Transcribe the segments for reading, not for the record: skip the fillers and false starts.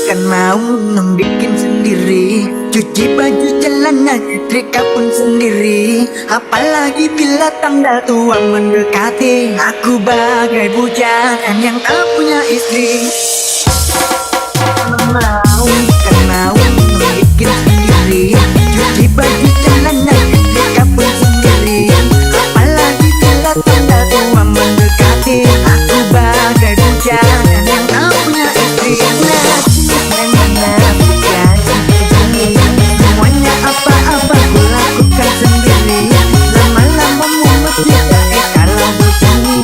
kan mau bikin sendiri. Cuci baju celana setrika pun sendiri. Apalagi bila tanggal tua mendekati. Aku bagai bujangan yang tak punya istri. Kan mau bikin sendiri. Cuci baju celana setrika pun sendiri. Apalagi bila tanggal tua mendekati. Aku bagai bujangan yang tak punya istri. Semuanya apa-apa ku lakukan sendiri. Lama-lama mumet juga kalau begini.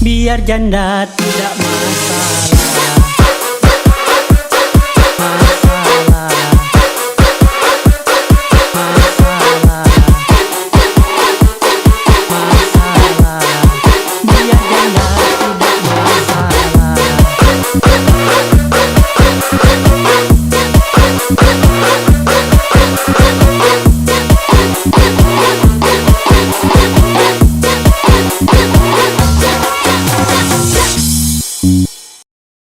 Biar janda tidak masalah.